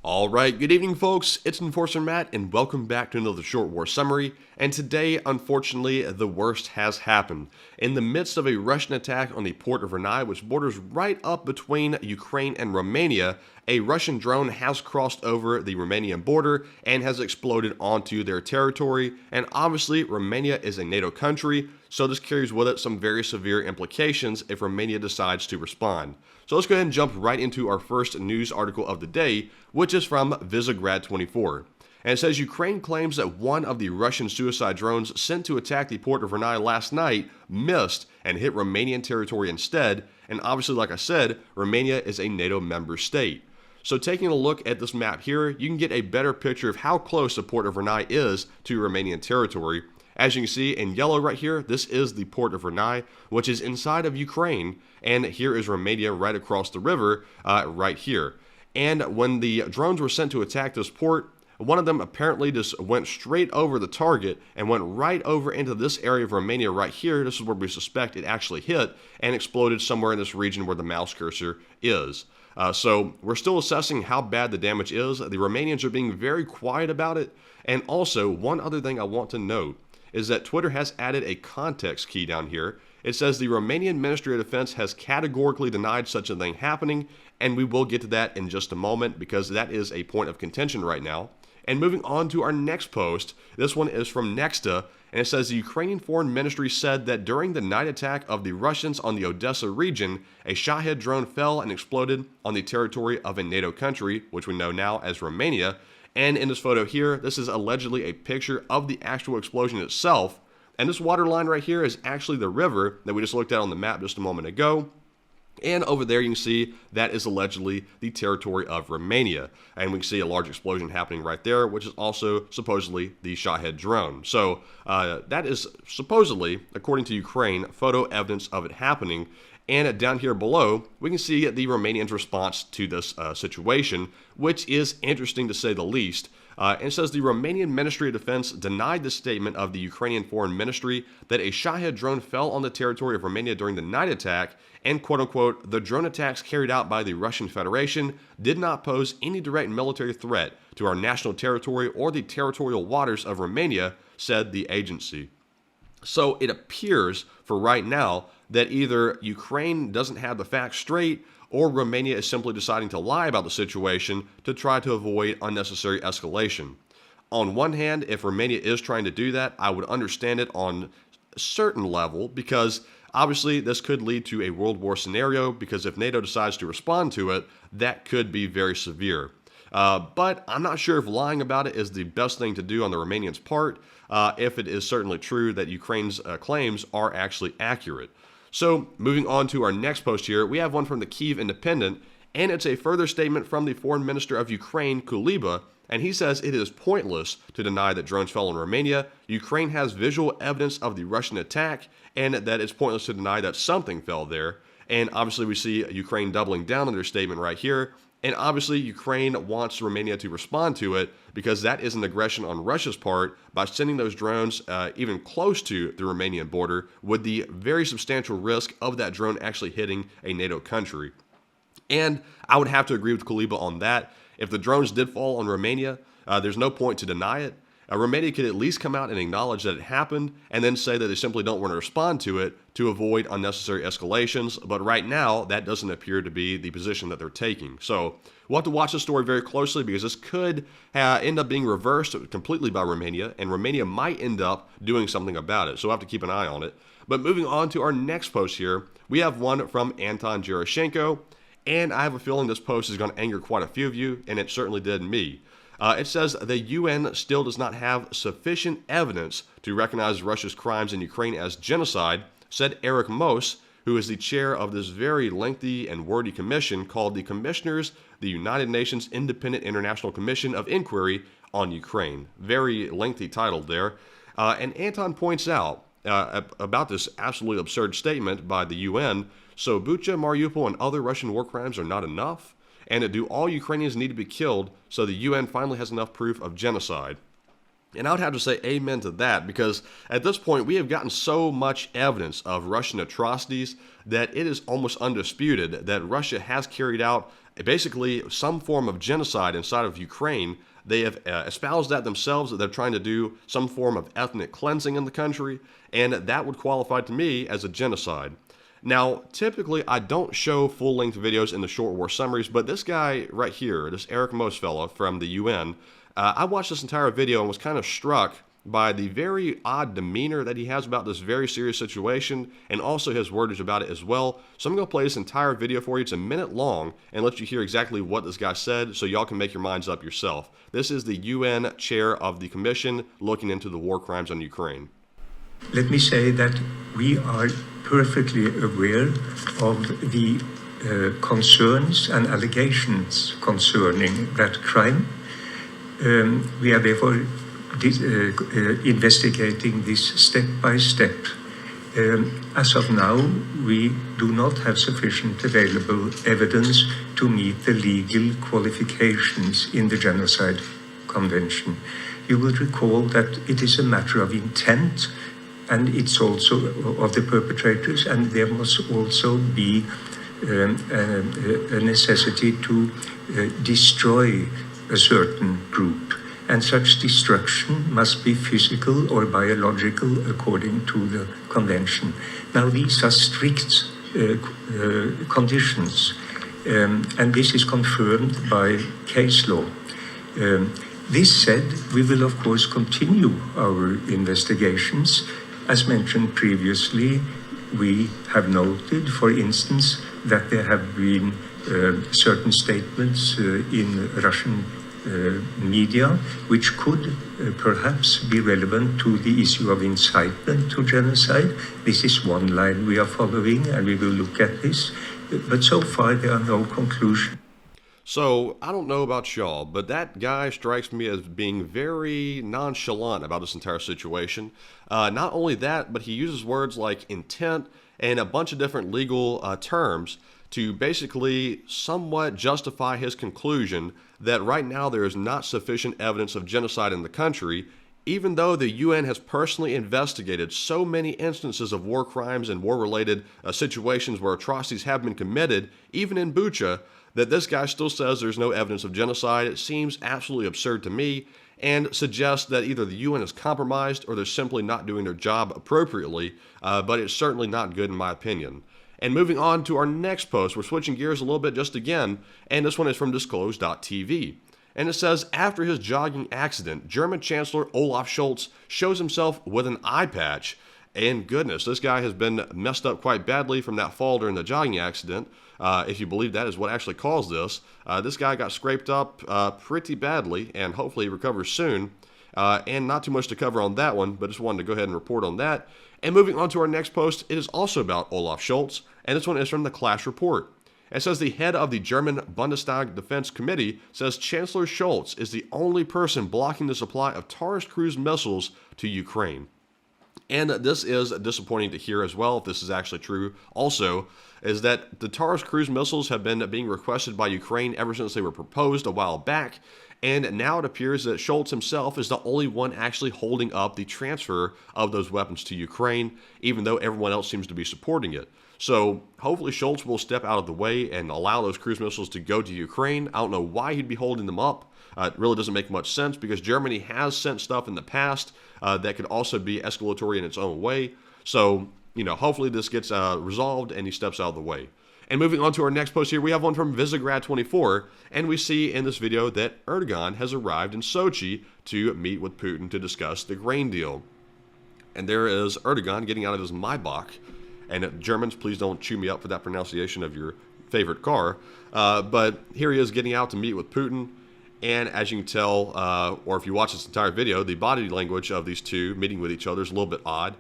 Alright, good evening folks, it's Enforcer Matt and welcome back to another short war summary, and today, unfortunately, the worst has happened. In the midst of a Russian attack on the port of Reni, which borders right up between Ukraine and Romania, a Russian drone has crossed over the Romanian border and has exploded onto their territory, and obviously Romania is a NATO country, so this carries with it some very severe implications if Romania decides to respond. So let's go ahead and jump right into our first news article of the day, which is from Visegrad24. And it says Ukraine claims that one of the Russian suicide drones sent to attack the port of Reni last night missed and hit Romanian territory instead. And obviously, like I said, Romania is a NATO member state. So taking a look at this map here, you can get a better picture of how close the port of Reni is to Romanian territory. As you can see in yellow right here, this is the port of Reni, which is inside of Ukraine, and here is Romania right across the river right here. And when the drones were sent to attack this port, one of them apparently just went straight over the target and went right over into this area of Romania right here. This is where we suspect it actually hit and exploded somewhere in this region where the mouse cursor is. So we're still assessing how bad the damage is. The Romanians are being very quiet about it. And also, one other thing I want to note is that Twitter has added a context key down here. It says the Romanian Ministry of Defense has categorically denied such a thing happening, and we will get to that in just a moment because that is a point of contention right now. And moving on to our next post, this one is from Nexta, and it says the Ukrainian Foreign Ministry said that during the night attack of the Russians on the Odessa region, a Shahed drone fell and exploded on the territory of a NATO country, which we know now as Romania. And in this photo here, this is allegedly a picture of the actual explosion itself. And this water line right here is actually the river that we just looked at on the map just a moment ago. And over there you can see that is allegedly the territory of Romania. And we can see a large explosion happening right there, which is also supposedly the Shahed drone. So that is supposedly, according to Ukraine, photo evidence of it happening. And down here below, we can see the Romanians' response to this situation, which is interesting to say the least. It says the Romanian Ministry of Defense denied the statement of the Ukrainian Foreign Ministry that a Shahed drone fell on the territory of Romania during the night attack, and quote-unquote, the drone attacks carried out by the Russian Federation did not pose any direct military threat to our national territory or the territorial waters of Romania, said the agency. So it appears for right now that either Ukraine doesn't have the facts straight or Romania is simply deciding to lie about the situation to try to avoid unnecessary escalation. On one hand, if Romania is trying to do that, I would understand it on a certain level because obviously this could lead to a world war scenario because if NATO decides to respond to it, that could be very severe. But I'm not sure if lying about it is the best thing to do on the Romanians' part, if it is certainly true that Ukraine's claims are actually accurate. So, moving on to our next post here, we have one from the Kyiv Independent, and it's a further statement from the Foreign Minister of Ukraine, Kuleba, and he says it is pointless to deny that drones fell in Romania. Ukraine has visual evidence of the Russian attack, and that it's pointless to deny that something fell there. And obviously we see Ukraine doubling down on their statement right here. And obviously, Ukraine wants Romania to respond to it because that is an aggression on Russia's part by sending those drones even close to the Romanian border with the very substantial risk of that drone actually hitting a NATO country. And I would have to agree with Kuleba on that. If the drones did fall on Romania, there's no point to deny it. Romania could at least come out and acknowledge that it happened and then say that they simply don't want to respond to it to avoid unnecessary escalations. But right now, that doesn't appear to be the position that they're taking. So we'll have to watch this story very closely because this could end up being reversed completely by Romania, and Romania might end up doing something about it. So we'll have to keep an eye on it. But moving on to our next post here, we have one from Anton Gerashenko, and I have a feeling this post is going to anger quite a few of you, and it certainly did me. It says the UN still does not have sufficient evidence to recognize Russia's crimes in Ukraine as genocide, said Eric Moos, who is the chair of this very lengthy and wordy commission called the Commissioners, the United Nations Independent International Commission of Inquiry on Ukraine. Very lengthy title there. And Anton points out about this absolutely absurd statement by the UN. So Bucha, Mariupol, and other Russian war crimes are not enough? And do all Ukrainians need to be killed so the UN finally has enough proof of genocide? And I would have to say amen to that because at this point we have gotten so much evidence of Russian atrocities that it is almost undisputed that Russia has carried out basically some form of genocide inside of Ukraine. They have espoused that themselves, that they're trying to do some form of ethnic cleansing in the country, and that would qualify to me as a genocide. Now, typically, I don't show full-length videos in the short war summaries, but this guy right here, this Eric Most fella from the UN, I watched this entire video and was kind of struck by the very odd demeanor that he has about this very serious situation, and also his wordage about it as well. So I'm going to play this entire video for you. It's a minute long, and let you hear exactly what this guy said so y'all can make your minds up yourself. This is the UN chair of the commission looking into the war crimes on Ukraine. Let me say that we are perfectly aware of the concerns and allegations concerning that crime. We are therefore investigating this step by step. As of now, we do not have sufficient available evidence to meet the legal qualifications in the Genocide Convention. You will recall that it is a matter of intent, and it's also of the perpetrators, and there must also be a necessity to destroy a certain group. And such destruction must be physical or biological according to the convention. Now, these are strict conditions, and this is confirmed by case law. This said, we will of course continue our investigations. As mentioned previously, we have noted, for instance, that there have been certain statements in Russian media which could perhaps be relevant to the issue of incitement to genocide. This is one line we are following, and we will look at this. But so far, there are no conclusions. So, I don't know about y'all, but that guy strikes me as being very nonchalant about this entire situation. Not only that, but he uses words like intent and a bunch of different legal terms to basically somewhat justify his conclusion that right now there is not sufficient evidence of genocide in the country, even though the UN has personally investigated so many instances of war crimes and war-related situations where atrocities have been committed, even in Bucha, that this guy still says there's no evidence of genocide. It seems absolutely absurd to me, and suggests that either the UN is compromised or they're simply not doing their job appropriately, but it's certainly not good in my opinion. And moving on to our next post, we're switching gears a little bit just again, and this one is from Disclose.tv. And it says, after his jogging accident, German Chancellor Olaf Scholz shows himself with an eye patch. And goodness, this guy has been messed up quite badly from that fall during the jogging accident. If you believe that is what actually caused this. This guy got scraped up pretty badly, and hopefully he recovers soon. And not too much to cover on that one, but just wanted to go ahead and report on that. And moving on to our next post, it is also about Olaf Scholz, and this one is from the Clash Report. It says the head of the German Bundestag Defense Committee says Chancellor Scholz is the only person blocking the supply of Taurus cruise missiles to Ukraine. And this is disappointing to hear as well, if this is actually true. Also, is that the Taurus cruise missiles have been being requested by Ukraine ever since they were proposed a while back, and now it appears that Scholz himself is the only one actually holding up the transfer of those weapons to Ukraine, even though everyone else seems to be supporting it. So hopefully Scholz will step out of the way and allow those cruise missiles to go to Ukraine. I don't know why he'd be holding them up. It really doesn't make much sense because Germany has sent stuff in the past that could also be escalatory in its own way. So, hopefully this gets resolved and he steps out of the way. And moving on to our next post here, we have one from Visegrad24, and we see in this video that Erdogan has arrived in Sochi to meet with Putin to discuss the grain deal. And there is Erdogan getting out of his Maybach. And Germans, please don't chew me up for that pronunciation of your favorite car. But here he is getting out to meet with Putin. And as you can tell, or if you watch this entire video, the body language of these two meeting with each other is a little bit odd.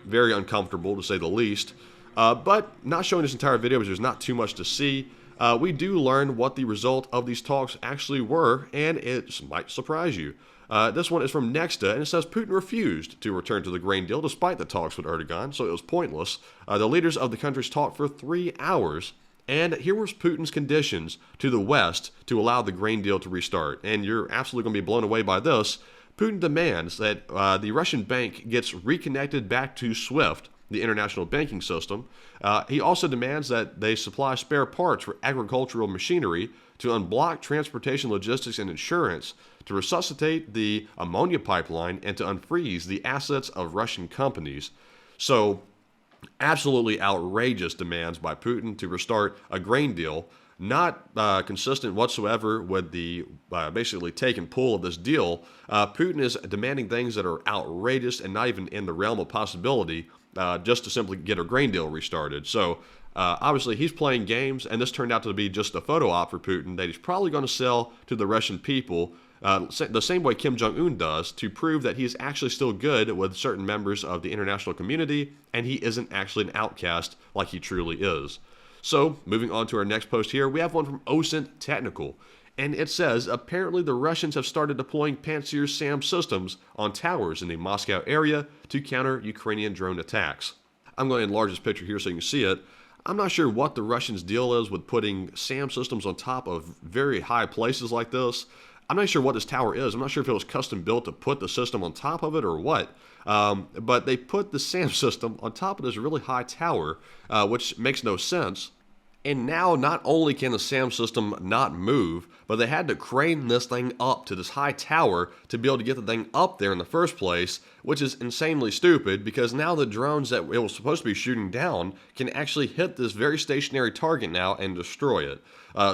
Very uncomfortable, to say the least. But not showing this entire video because there's not too much to see. We do learn what the result of these talks actually were, and it might surprise you. This one is from Nexta, and it says Putin refused to return to the grain deal despite the talks with Erdogan, so it was pointless. The leaders of the countries talked for 3 hours, and here was Putin's conditions to the West to allow the grain deal to restart. And you're absolutely going to be blown away by this. Putin demands that the Russian bank gets reconnected back to SWIFT, the international banking system. He also demands that they supply spare parts for agricultural machinery, to unblock transportation, logistics, and insurance, to resuscitate the ammonia pipeline, and to unfreeze the assets of Russian companies. So, absolutely outrageous demands by Putin to restart a grain deal, not consistent whatsoever with the basically take and pull of this deal. Putin is demanding things that are outrageous and not even in the realm of possibility, just to simply get a grain deal restarted. So obviously he's playing games, and this turned out to be just a photo op for Putin that he's probably going to sell to the Russian people the same way Kim Jong-un does, to prove that he's actually still good with certain members of the international community, and he isn't actually an outcast like he truly is. So, moving on to our next post here, we have one from OSINT Technical, and it says, apparently the Russians have started deploying Pantsir SAM systems on towers in the Moscow area to counter Ukrainian drone attacks. I'm going to enlarge this picture here so you can see it. I'm not sure what the Russians' deal is with putting SAM systems on top of very high places like this. I'm not sure what this tower is. I'm not sure if it was custom built to put the system on top of it or what. But they put the SAM system on top of this really high tower, which makes no sense. And now not only can the SAM system not move, but they had to crane this thing up to this high tower to be able to get the thing up there in the first place, which is insanely stupid, because now the drones that it was supposed to be shooting down can actually hit this very stationary target now and destroy it.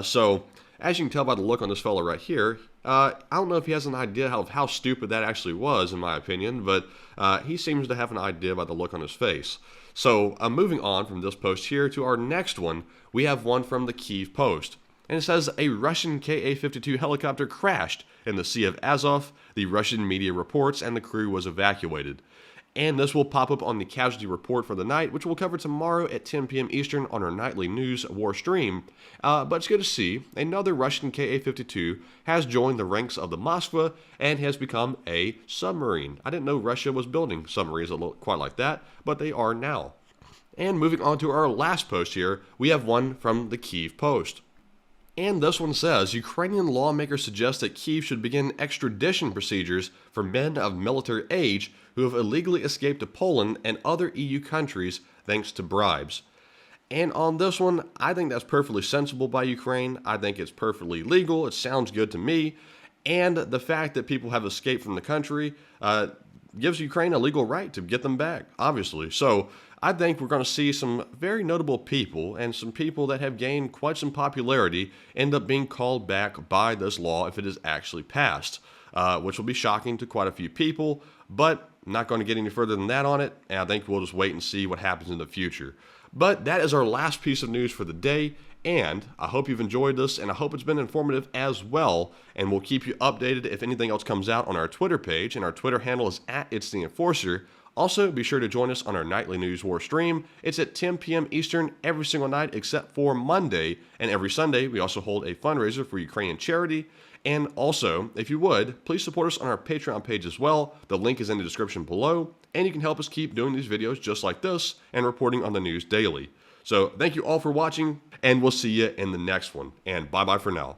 So, as you can tell by the look on this fella right here, I don't know if he has an idea of how stupid that actually was, in my opinion, but he seems to have an idea by the look on his face. So, moving on from this post here to our next one, we have one from the Kyiv Post. And it says, a Russian Ka-52 helicopter crashed in the Sea of Azov, the Russian media reports, and the crew was evacuated. And this will pop up on the casualty report for the night, which we'll cover tomorrow at 10 p.m. Eastern on our nightly news war stream. But it's good to see another Russian Ka-52 has joined the ranks of the Moskva and has become a submarine. I didn't know Russia was building submarines that look quite like that, but they are now. And moving on to our last post here, we have one from the Kyiv Post. And this one says, Ukrainian lawmakers suggest that Kyiv should begin extradition procedures for men of military age who have illegally escaped to Poland and other EU countries thanks to bribes. And on this one, I think that's perfectly sensible by Ukraine. I think it's perfectly legal. It sounds good to me. And the fact that people have escaped from the country gives Ukraine a legal right to get them back, obviously. So I think we're going to see some very notable people and some people that have gained quite some popularity end up being called back by this law if it is actually passed, which will be shocking to quite a few people, but I'm not going to get any further than that on it, and I think we'll just wait and see what happens in the future. But that is our last piece of news for the day, and I hope you've enjoyed this, and I hope it's been informative as well, and we'll keep you updated if anything else comes out on our Twitter page, and our Twitter handle is @It'sTheEnforcer. Also, be sure to join us on our nightly news war stream. It's at 10 p.m. Eastern every single night except for Monday, and every Sunday we also hold a fundraiser for Ukrainian charity. And also, if you would, please support us on our Patreon page as well. The link is in the description below, and you can help us keep doing these videos just like this and reporting on the news daily. So thank you all for watching, and we'll see you in the next one, and bye-bye for now.